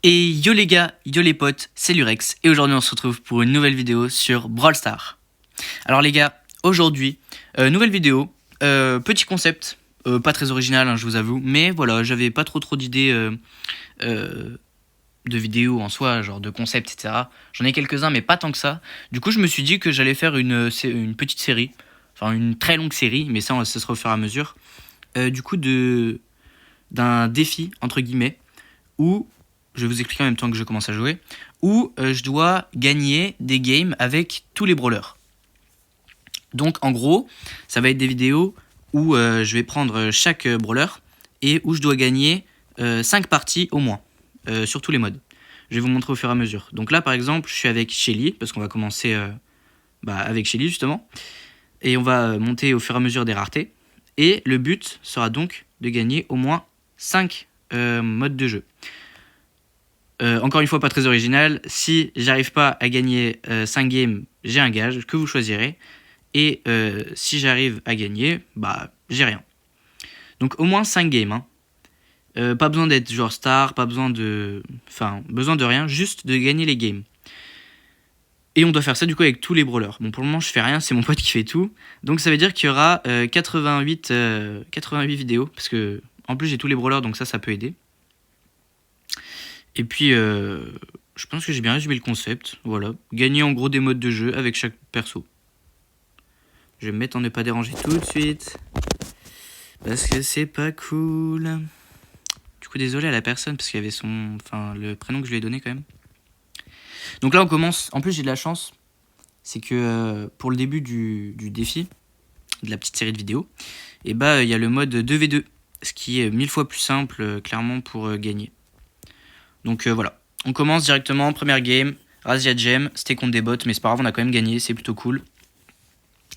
Et yo les gars, yo les potes, c'est Lurex et aujourd'hui on se retrouve pour une nouvelle vidéo sur Brawl Stars. Alors les gars, aujourd'hui, nouvelle vidéo, petit concept, pas très original hein, je vous avoue, mais voilà, j'avais pas trop d'idées de vidéos en soi, genre de concept, etc. J'en ai quelques-uns mais pas tant que ça. Du coup je me suis dit que j'allais faire une petite série, enfin une très longue série, mais ça sera au fur et à mesure, du coup d'un défi entre guillemets, où je vais vous expliquer en même temps que je commence à jouer, où je dois gagner des games avec tous les brawlers. Donc en gros, ça va être des vidéos où je vais prendre chaque brawler et où je dois gagner 5 parties au moins, sur tous les modes. Je vais vous montrer au fur et à mesure. Donc là par exemple, je suis avec Shelly, parce qu'on va commencer avec Shelly justement, et on va monter au fur et à mesure des raretés. Et le but sera donc de gagner au moins 5 modes de jeu. Encore une fois, pas très original. Si j'arrive pas à gagner 5 games, j'ai un gage que vous choisirez. Et si j'arrive à gagner, bah j'ai rien. Donc au moins 5 games. Hein. Pas besoin d'être genre star, pas besoin de... Enfin, besoin de rien, juste de gagner les games. Et on doit faire ça du coup avec tous les brawlers. Bon, pour le moment, je fais rien, c'est mon pote qui fait tout. Donc ça veut dire qu'il y aura 88 vidéos. Parce que en plus, j'ai tous les brawlers, donc ça peut aider. Et puis, je pense que j'ai bien résumé le concept. Voilà. Gagner en gros des modes de jeu avec chaque perso. Je vais me mettre en ne pas déranger tout de suite. Parce que c'est pas cool. Du coup, désolé à la personne parce qu'il y avait le prénom que je lui ai donné quand même. Donc là, on commence. En plus, j'ai de la chance. C'est que pour le début du défi, de la petite série de vidéos, et bah, il y a le mode 2v2. Ce qui est 1000 fois plus simple, clairement, pour gagner. Donc voilà, on commence directement, première game, Razia Gem, c'était contre des bots, mais c'est pas grave, on a quand même gagné, c'est plutôt cool.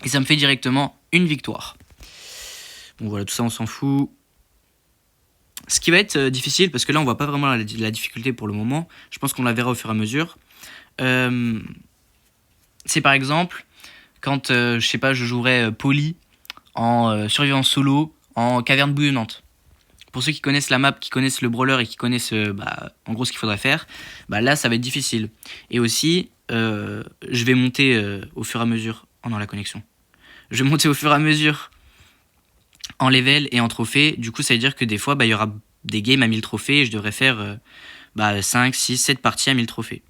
Et ça me fait directement une victoire. Bon voilà, tout ça on s'en fout. Ce qui va être difficile, parce que là on voit pas vraiment la difficulté pour le moment, je pense qu'on la verra au fur et à mesure. C'est par exemple, quand je sais pas, je jouerais Polly en survivance solo, en caverne bouillonnante. Pour ceux qui connaissent la map, qui connaissent le brawler et qui connaissent en gros ce qu'il faudrait faire, là ça va être difficile. Et aussi, je vais monter au fur et à mesure. Oh non, la connexion. Je vais monter au fur et à mesure en level et en trophée. Du coup, ça veut dire que des fois, il y aura des games à 1000 trophées et je devrais faire 5, 6, 7 parties à 1000 trophées.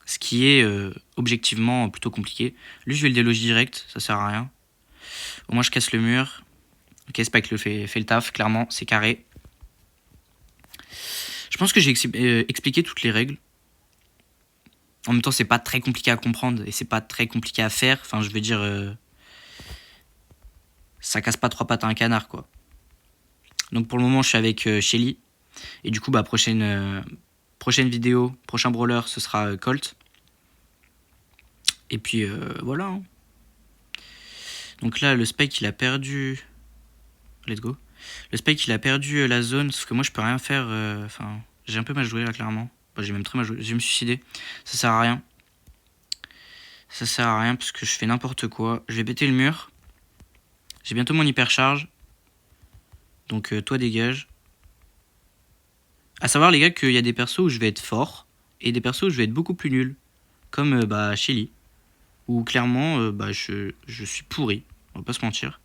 Ce qui est objectivement plutôt compliqué. Lui, je vais le déloger direct, ça sert à rien. Au moins, je casse le mur. Ok, Spike fait le taf, clairement, c'est carré. Je pense que j'ai expliqué toutes les règles. En même temps, c'est pas très compliqué à comprendre et c'est pas très compliqué à faire. Enfin, je veux dire, ça casse pas 3 pattes à un canard, quoi. Donc pour le moment, je suis avec Shelly. Et du coup, prochaine vidéo, prochain brawler, ce sera Colt. Et puis voilà. Hein. Donc là, le Spike, il a perdu... Let's go. Le Spike, il a perdu la zone, sauf que moi, je peux rien faire. J'ai un peu mal joué, là, clairement. J'ai même très mal joué. Je vais me suicider. Ça sert à rien. Ça sert à rien parce que je fais n'importe quoi. Je vais péter le mur. J'ai bientôt mon hypercharge. Donc, toi, dégage. À savoir, les gars, qu'il y a des persos où je vais être fort et des persos où je vais être beaucoup plus nul. Comme Shelly. Où clairement, je suis pourri. On va pas se mentir.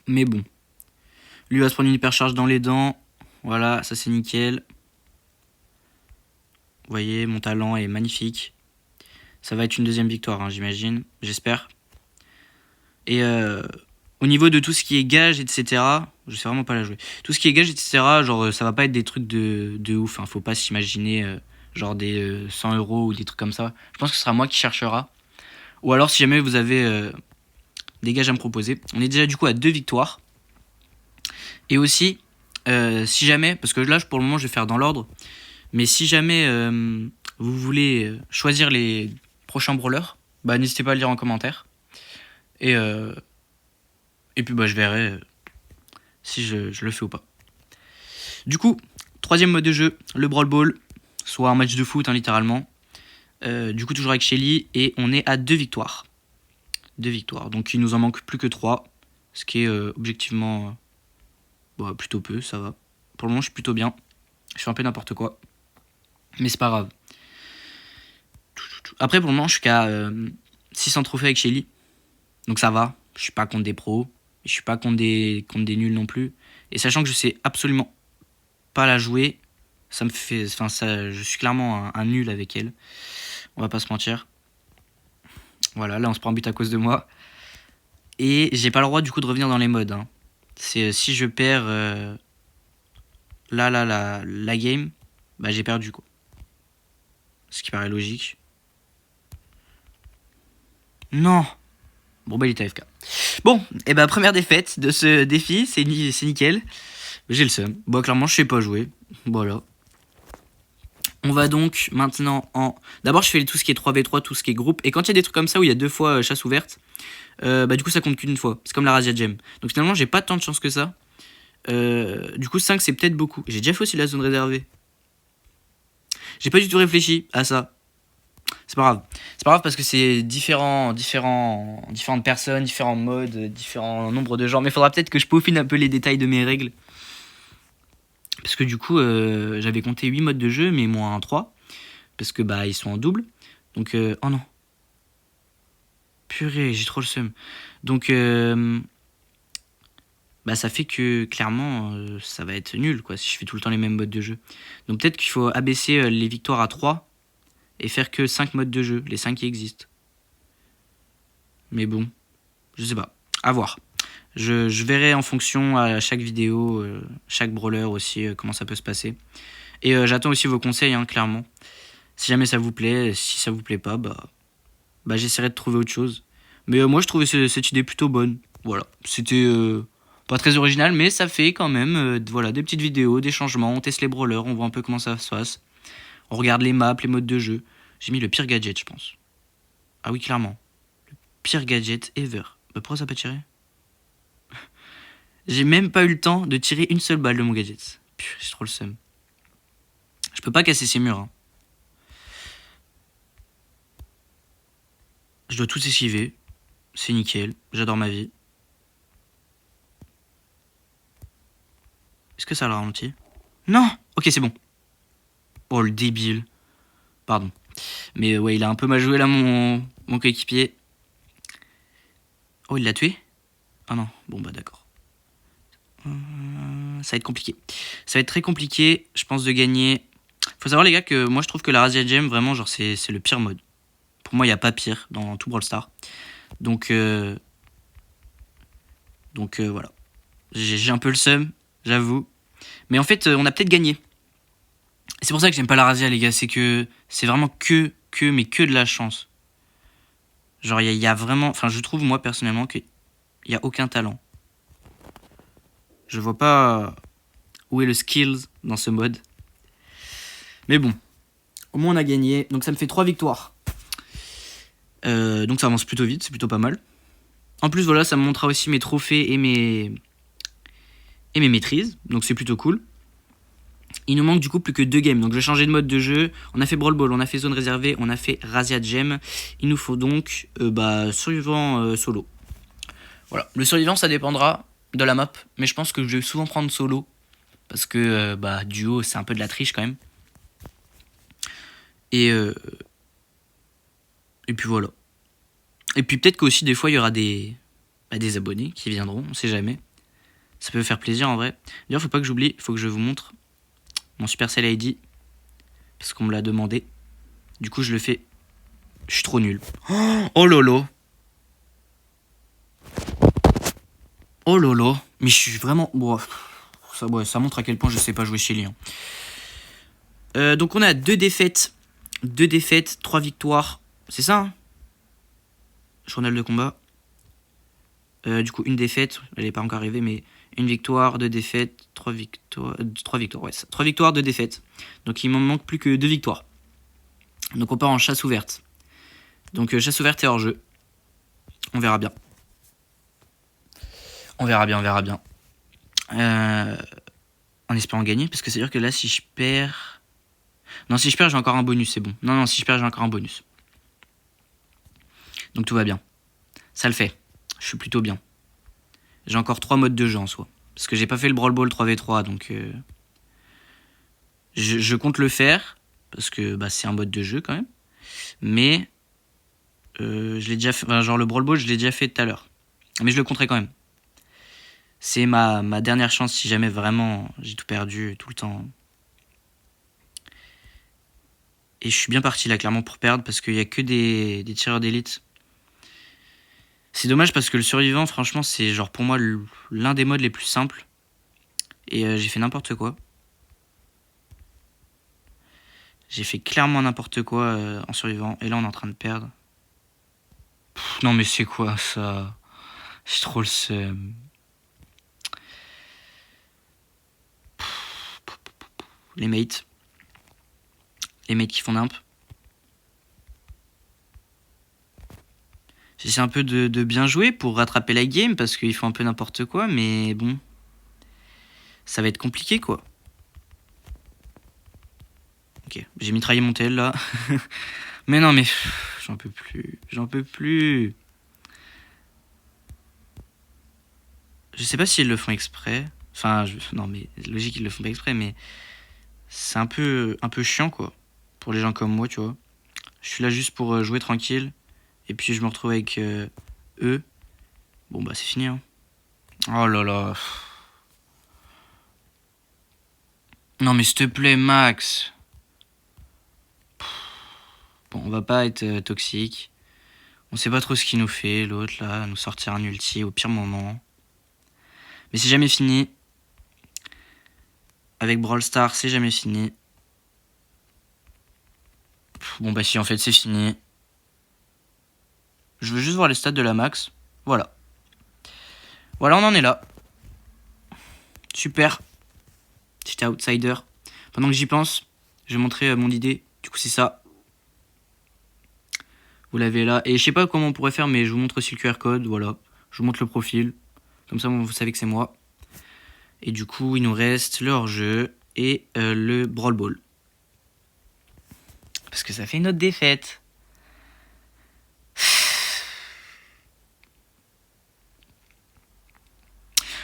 Mais bon. Lui va se prendre une hypercharge dans les dents. Voilà, ça c'est nickel. Vous voyez, mon talent est magnifique. Ça va être une deuxième victoire, hein, j'imagine. J'espère. Et au niveau de tout ce qui est gage, etc. Je sais vraiment pas la jouer. Tout ce qui est gage, etc. Genre, ça va pas être des trucs de ouf. Hein, faut pas s'imaginer genre des 100 € ou des trucs comme ça. Je pense que ce sera moi qui cherchera. Ou alors, si jamais vous avez des gages à me proposer. On est déjà du coup à 2 victoires. Et aussi, si jamais, parce que là, pour le moment, je vais faire dans l'ordre. Mais si jamais vous voulez choisir les prochains brawlers, n'hésitez pas à le dire en commentaire. Et puis je verrai si je le fais ou pas. Du coup, troisième mode de jeu, le Brawl Ball, soit un match de foot, hein, littéralement. Du coup, toujours avec Shelly, et on est à 2 victoires. 2 victoires, donc il nous en manque plus que 3, ce qui est objectivement plutôt peu, ça va. Pour le moment, je suis plutôt bien. Je fais un peu n'importe quoi. Mais c'est pas grave. Après, pour le moment, je suis qu'à 600 trophées avec Shelly. Donc ça va. Je suis pas contre des pros. Je suis pas contre des nuls non plus. Et sachant que je sais absolument pas la jouer, ça me fait. Enfin, ça, je suis clairement un nul avec elle. On va pas se mentir. Voilà, là on se prend un but à cause de moi. Et j'ai pas le droit du coup de revenir dans les modes. Hein. C'est si je perds la game, bah j'ai perdu quoi. Ce qui paraît logique. Non. Bon bah il était AFK. Bon, et bah première défaite de ce défi, c'est nickel. J'ai le seum. Bon clairement je sais pas jouer. Voilà. On va donc maintenant en... D'abord je fais tout ce qui est 3v3, tout ce qui est groupe. Et quand il y a des trucs comme ça où il y a 2 fois chasse ouverte, bah du coup ça compte qu'une fois. C'est comme la Razia Gem. Donc finalement j'ai pas tant de chance que ça. Du coup 5 c'est peut-être beaucoup. J'ai déjà fait aussi la zone réservée. J'ai pas du tout réfléchi à ça. C'est pas grave. C'est pas grave parce que c'est différentes personnes, différents modes, différents nombres de gens. Mais il faudra peut-être que je peaufine un peu les détails de mes règles. Parce que du coup, j'avais compté 8 modes de jeu, mais moins 3. Parce que bah ils sont en double. Donc, oh non. Purée, j'ai trop le seum. Donc, bah ça fait que clairement, ça va être nul quoi si je fais tout le temps les mêmes modes de jeu. Donc peut-être qu'il faut abaisser les victoires à 3 et faire que 5 modes de jeu, les 5 qui existent. Mais bon, je sais pas. À voir. Je verrai en fonction à chaque vidéo, chaque brawler aussi, comment ça peut se passer. Et j'attends aussi vos conseils, hein, clairement. Si jamais ça vous plaît, si ça vous plaît pas, bah j'essaierai de trouver autre chose. Mais moi je trouvais cette idée plutôt bonne. Voilà, c'était pas très original, mais ça fait quand même voilà, des petites vidéos, des changements, on teste les brawlers, on voit un peu comment ça se passe. On regarde les maps, les modes de jeu. J'ai mis le pire gadget, je pense. Ah oui, clairement. Le pire gadget ever. Bah pourquoi ça n'a pas tiré? J'ai même pas eu le temps de tirer une seule balle de mon gadget. Puh, j'ai trop le seum. Je peux pas casser ces murs. Hein. Je dois tout esquiver. C'est nickel. J'adore ma vie. Est-ce que ça l'a ralenti? Non. Ok, c'est bon. Oh, le débile. Pardon. Mais ouais, il a un peu mal joué là, mon coéquipier. Oh, il l'a tué? Ah non. Bon, bah d'accord. Ça va être compliqué. Ça va être très compliqué, je pense, de gagner. Faut savoir, les gars, que moi, je trouve que la Razia Gem, vraiment, genre, c'est le pire mode. Pour moi, il n'y a pas pire dans tout Brawl Stars. Donc voilà. J'ai un peu le seum, j'avoue. Mais en fait, on a peut-être gagné. C'est pour ça que j'aime pas la Razia, les gars. C'est que c'est vraiment mais que de la chance. Genre, il y a vraiment... Enfin, je trouve, moi, personnellement, qu'il n'y a aucun talent. Je vois pas où est le skills dans ce mode. Mais bon, au moins on a gagné. Donc ça me fait 3 victoires. Donc ça avance plutôt vite, c'est plutôt pas mal. En plus, voilà, ça me montrera aussi mes trophées et mes maîtrises. Donc c'est plutôt cool. Il nous manque du coup plus que 2 games. Donc je vais changer de mode de jeu. On a fait Brawl Ball, on a fait zone réservée, on a fait Razia Gem. Il nous faut donc survivant solo. Voilà. Le survivant, ça dépendra de la map. Mais je pense que je vais souvent prendre solo. Parce que duo, c'est un peu de la triche quand même. Et puis voilà. Et puis peut-être qu'aussi des fois il y aura des abonnés qui viendront, on sait jamais. Ça peut faire plaisir en vrai. D'ailleurs, faut pas que j'oublie, il faut que je vous montre mon Supercell ID. Parce qu'on me l'a demandé. Du coup, je le fais. Je suis trop nul. Oh lolo. Oh lolo. Mais je suis vraiment... Bon, ça montre à quel point je sais pas jouer chez lui. Donc on a 2 défaites. 2 défaites, 3 victoires. C'est ça, hein? Journal de combat. Du coup, une défaite. Elle n'est pas encore arrivée, mais... Une victoire, 2 défaites, 3 victoires, ouais, 3 victoires, 2 défaites. Donc il m'en manque plus que 2 victoires. Donc on part en chasse ouverte. Donc chasse ouverte et hors jeu. On verra bien. On verra bien. En espérant gagner, parce que c'est-à-dire que là, si je perds... Non, si je perds, j'ai encore un bonus, c'est bon. Non, si je perds, j'ai encore un bonus. Donc tout va bien. Ça le fait. Je suis plutôt bien. J'ai encore 3 modes de jeu en soi. Parce que j'ai pas fait le Brawl Ball 3v3, donc... Je compte le faire. parce que bah, c'est un mode de jeu quand même. Mais je l'ai déjà fait, enfin, genre le Brawl Ball, je l'ai déjà fait tout à l'heure. Mais je le compterai quand même. C'est ma dernière chance si jamais vraiment j'ai tout perdu tout le temps. Et je suis bien parti là, clairement, pour perdre, parce qu'il y a que des tireurs d'élite. C'est dommage parce que le survivant, franchement, c'est genre pour moi l'un des modes les plus simples. Et j'ai fait n'importe quoi. J'ai fait clairement n'importe quoi en survivant. Et là, on est en train de perdre. Non, mais c'est quoi ça? J'ai trop le seum. Les mates. Les mates qui font nimp. J'essaie un peu de bien jouer pour rattraper la game parce qu'ils font un peu n'importe quoi, mais bon. Ça va être compliqué quoi. Ok, j'ai mitraillé mon tel là. Mais non, mais j'en peux plus. J'en peux plus. Je sais pas s'ils le font exprès. Enfin, non, mais logique, ils le font pas exprès, mais c'est un peu chiant quoi. Pour les gens comme moi, tu vois. Je suis là juste pour jouer tranquille. Et puis je me retrouve avec eux. Bon, bah, c'est fini, hein. Oh là là. Non, mais s'il te plaît, Max. Bon, on va pas être toxique. On sait pas trop ce qu'il nous fait, l'autre, là, nous sortir un ulti au pire moment. Mais c'est jamais fini. Avec Brawl Stars, c'est jamais fini. Bon, bah, si, en fait, c'est fini. Je veux juste voir les stats de la Max. Voilà. Voilà, on en est là. Super. J'étais outsider. Pendant que j'y pense, je vais montrer mon idée. Du coup, c'est ça. Vous l'avez là. Et je sais pas comment on pourrait faire, mais je vous montre aussi le QR code. Voilà. Je vous montre le profil. Comme ça, vous savez que c'est moi. Et du coup, il nous reste le hors-jeu et le Brawl Ball. Parce que ça fait une autre défaite.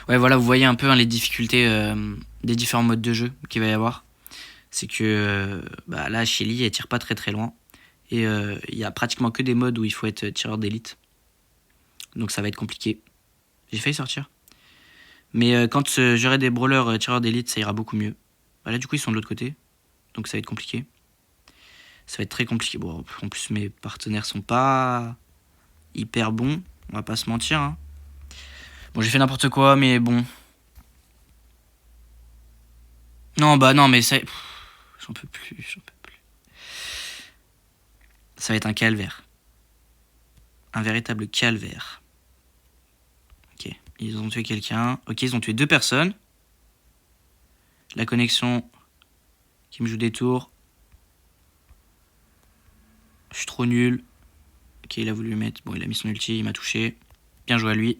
Ouais, voilà, vous voyez un peu les difficultés des différents modes de jeu qu'il va y avoir. C'est que bah, là, Shelly, elle tire pas très très loin. Et il y a pratiquement que des modes où il faut être tireur d'élite. Donc ça va être compliqué. J'ai failli sortir. Mais quand j'aurai des brawlers tireurs d'élite, ça ira beaucoup mieux. Bah, là, du coup, ils sont de l'autre côté. Donc ça va être compliqué. Ça va être très compliqué. Bon, en plus, mes partenaires sont pas hyper bons. On va pas se mentir. Hein. Bon, j'ai fait n'importe quoi, mais bon. Non, bah non, mais ça... J'en peux plus, j'en peux plus. Ça va être un calvaire. Un véritable calvaire. Ok, ils ont tué quelqu'un. Ok, ils ont tué 2 personnes. La connexion qui me joue des tours. Je suis trop nul. Ok, il a voulu mettre... Bon, il a mis son ulti, il m'a touché. Bien joué à lui.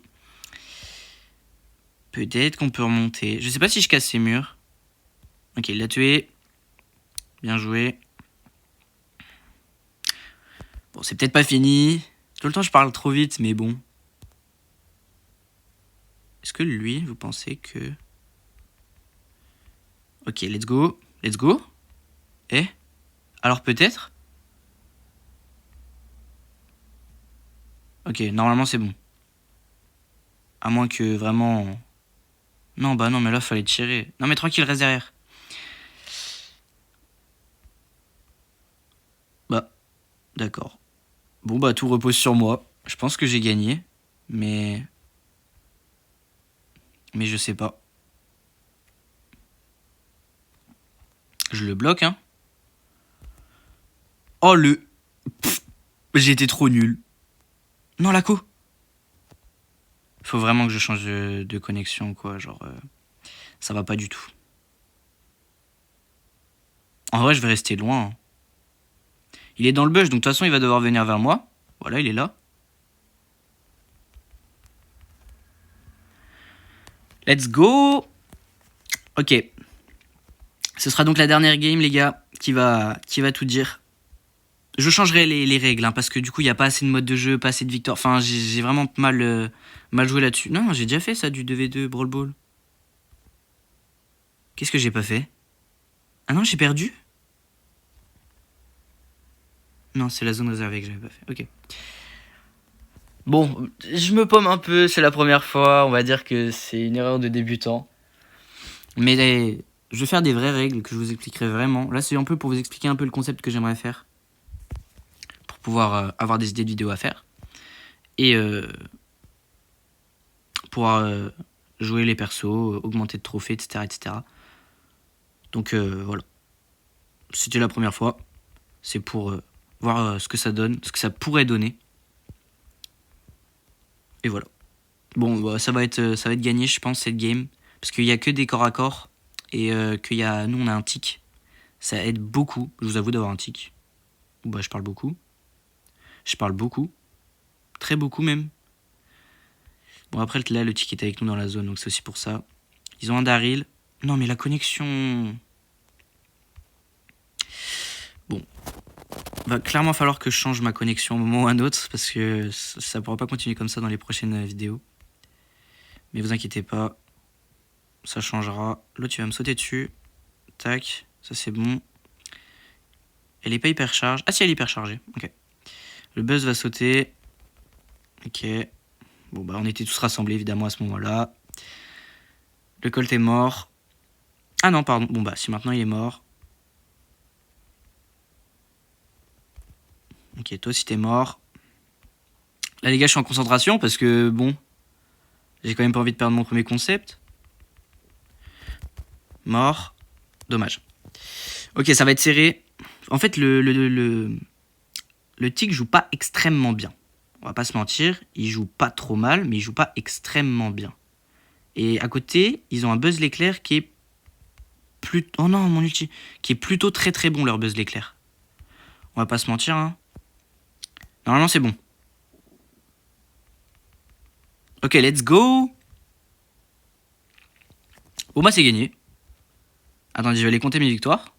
Peut-être qu'on peut remonter. Je sais pas si je casse ces murs. Ok, il l'a tué. Bien joué. Bon, c'est peut-être pas fini. Tout le temps, je parle trop vite, mais bon. Est-ce que lui, vous pensez que... Ok, let's go. Let's go. Eh? Alors peut-être? Ok, normalement c'est bon. À moins que vraiment... Non, bah non, mais là, fallait tirer. Non, mais tranquille, reste derrière. Bah, d'accord. Bon, bah, tout repose sur moi. Je pense que j'ai gagné. Mais... Mais je sais pas. Je le bloque, hein. Oh, le... Pff, j'ai été trop nul. Non, la co. Faut vraiment que je change de connexion, quoi. Genre, ça va pas du tout. En vrai, je vais rester loin. Hein. Il est dans le bush, donc de toute façon, il va devoir venir vers moi. Voilà, il est là. Let's go. Ok. Ce sera donc la dernière game, les gars, qui va tout dire. Je changerai les règles, hein, parce que du coup, il n'y a pas assez de mode de jeu, pas assez de victoire. Enfin, j'ai vraiment mal joué là-dessus. Non, j'ai déjà fait ça, du 2v2 Brawl Ball. Qu'est-ce que j'ai pas fait? Ah non, j'ai perdu? Non, c'est la zone réservée que j'avais pas fait. Ok. Bon, je me paume un peu, c'est la première fois. On va dire que c'est une erreur de débutant. Mais je vais faire des vraies règles que je vous expliquerai vraiment. Là, c'est un peu pour vous expliquer un peu le concept que j'aimerais faire. Pour pouvoir avoir des idées de vidéos à faire. Et pouvoir jouer les persos, augmenter de trophées, etc. etc. Donc voilà. C'était la première fois. C'est pour voir ce que ça donne, ce que ça pourrait donner. Et voilà. Bon, bah, ça va être gagné, je pense, cette game. Parce qu'il n'y a que des corps à corps. Et nous, on a un tic. Ça aide beaucoup, je vous avoue, d'avoir un tic. Bah, je parle beaucoup. Je parle beaucoup. Très beaucoup, même. Bon, après, là, le tic est avec nous dans la zone, donc c'est aussi pour ça. Ils ont un Daryl. Non, mais la connexion... Bon. Va clairement falloir que je change ma connexion au moment ou à un autre, parce que ça ne pourra pas continuer comme ça dans les prochaines vidéos. Mais vous inquiétez pas, ça changera. L'autre, tu vas me sauter dessus. Tac, ça c'est bon. Elle est pas hyper chargée. Ah si, elle est hyper chargée. Ok. Le buzz va sauter. Ok. Bon bah on était tous rassemblés évidemment à ce moment-là. Le Colt est mort. Ah non, pardon. Bon bah si maintenant il est mort. Ok, toi aussi t'es mort. Là les gars, je suis en concentration parce que bon, j'ai quand même pas envie de perdre mon premier concept. Mort. Dommage. Ok, ça va être serré. En fait, le tic joue pas extrêmement bien. On va pas se mentir, il joue pas trop mal, mais il joue pas extrêmement bien. Et à côté, ils ont un Buzz l'éclair qui est oh non, mon ulti, qui est plutôt très très bon, leur Buzz l'éclair. On va pas se mentir, hein. Normalement, c'est bon. Ok, let's go. Bon, bah, c'est gagné. Attendez, je vais aller compter mes victoires.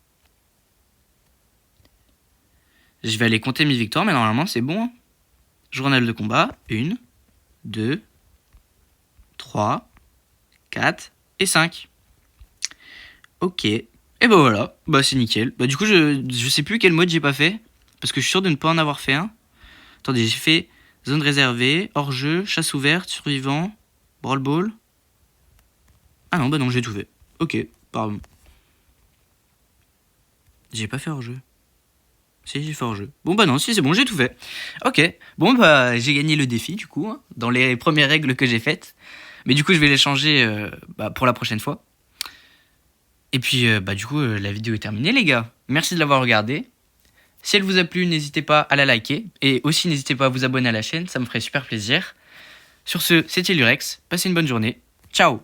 Je vais aller compter mes victoires, mais normalement, c'est bon. Hein. Journal de combat. 1, 2, 3, 4 et 5. Ok. Et bah voilà. Bah, c'est nickel. Bah, du coup, je sais plus quel mode j'ai pas fait. Parce que je suis sûr de ne pas en avoir fait un. Attendez, j'ai fait zone réservée, hors-jeu, chasse ouverte, survivant, brawl ball. Ah non, bah non, j'ai tout fait. Ok, pardon. J'ai pas fait hors-jeu. Si, j'ai fait hors-jeu. Bon bah non, si c'est bon, j'ai tout fait. Ok, bon bah j'ai gagné le défi du coup, hein, dans les premières règles que j'ai faites. Mais du coup, je vais les changer pour la prochaine fois. Et puis bah du coup, la vidéo est terminée les gars. Merci de l'avoir regardé. Si elle vous a plu, n'hésitez pas à la liker. Et aussi, n'hésitez pas à vous abonner à la chaîne, ça me ferait super plaisir. Sur ce, c'était Lurex. Passez une bonne journée. Ciao!